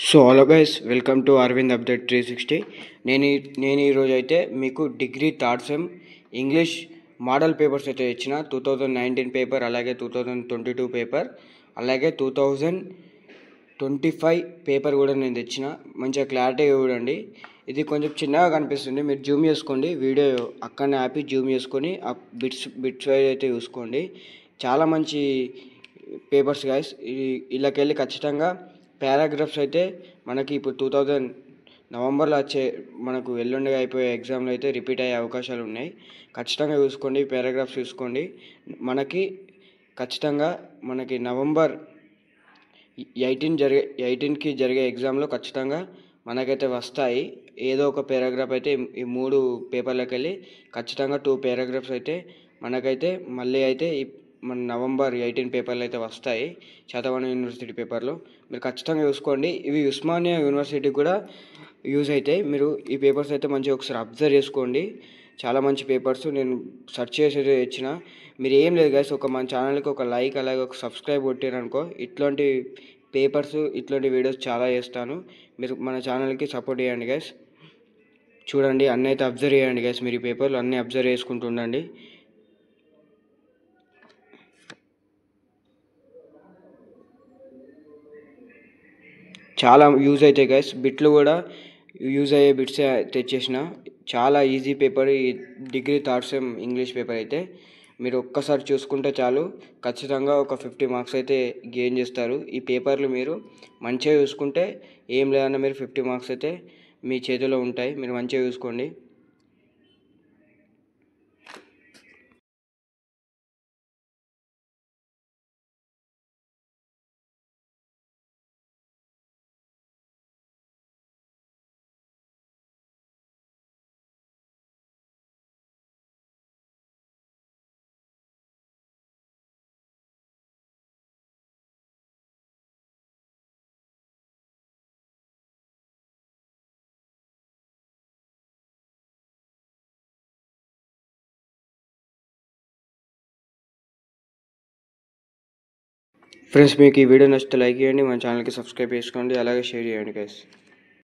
So hello guys, welcome to Aravind update 360. నేను ఈరోజు అయితే మీకు degree third sem English model papers అయితే ఇచ్చిన 2019 పేపర్, అలాగే 2022 పేపర్, అలాగే 2025 పేపర్ కూడా నేను తెచ్చిన. మంచిగా క్లారిటీగా చూడండి. ఇది కొంచెం చిన్నగా కనిపిస్తుంది, మీరు జూమ్ చేసుకోండి. వీడియో అక్కడనే ఆపి జూమ్ చేసుకొని ఆ బిట్స్ వైజ్ అయితే చూసుకోండి. చాలా మంచి పేపర్స్ గైస్. ఇలాకెళ్ళి ఖచ్చితంగా పారాగ్రాఫ్స్ అయితే మనకి ఇప్పుడు 2000 నవంబర్లో వచ్చే మనకు ఎల్లుండిగా అయిపోయే ఎగ్జామ్లో అయితే రిపీట్ అయ్యే అవకాశాలు ఉన్నాయి. ఖచ్చితంగా చూసుకోండి, పారాగ్రాఫ్స్ చూసుకోండి. ఖచ్చితంగా మనకి నవంబర్ 18కి జరిగే ఎగ్జామ్లో ఖచ్చితంగా మనకైతే వస్తాయి. ఏదో ఒక పారాగ్రాఫ్ అయితే ఈ 3 పేపర్లకు వెళ్ళి ఖచ్చితంగా 2 పారాగ్రాఫ్స్ అయితే మనకైతే మళ్ళీ అయితే మన నవంబర్ 18 పేపర్లు అయితే వస్తాయి శాతవాహన యూనివర్సిటీ పేపర్లో. మీరు ఖచ్చితంగా చూసుకోండి. ఇవి ఉస్మానియా యూనివర్సిటీకి కూడా యూజ్ అవుతాయి. మీరు ఈ పేపర్స్ అయితే మంచిగా ఒకసారి అబ్జర్వ్ చేసుకోండి. చాలా మంచి పేపర్స్ నేను సెర్చ్ చేసి ఇచ్చిన. మీరు ఏం లేదు గైస్, మన ఛానల్కి ఒక లైక్ అలాగే ఒక సబ్స్క్రైబ్ కొట్టారనుకో, ఇట్లాంటి పేపర్స్ ఇట్లాంటి వీడియోస్ చాలా చేస్తాను. మీరు మన ఛానల్కి సపోర్ట్ చేయండి గైస్. చూడండి, అన్నీ అయితే అబ్జర్వ్ చేయండి గైస్. మీరు ఈ పేపర్లు అన్నీ అబ్జర్వ్ చేసుకుంటూ ఉండండి. చాలా యూజ్ అవుతాయి గైస్. బిట్లు కూడా యూజ్ అయ్యే బిట్సే తెచ్చేసిన. చాలా ఈజీ పేపర్ ఈ degree third sem English paper అయితే. మీరు ఒక్కసారి చూసుకుంటే చాలు, ఖచ్చితంగా ఒక 50 మార్క్స్ అయితే గెయిన్ చేస్తారు. ఈ పేపర్లు మీరు మంచిగా చూసుకుంటే ఏం లేదన్నా మీరు 50 మార్క్స్ అయితే మీ చేతిలో ఉంటాయి. మీరు మంచిగా చూసుకోండి. ఫ్రెండ్స్, మీకు ఈ వీడియో నచ్చితే లైక్ చేయండి, మన ఛానల్కి సబ్స్క్రైబ్ చేసుకోండి, అలాగే షేర్ చేయండి గైస్.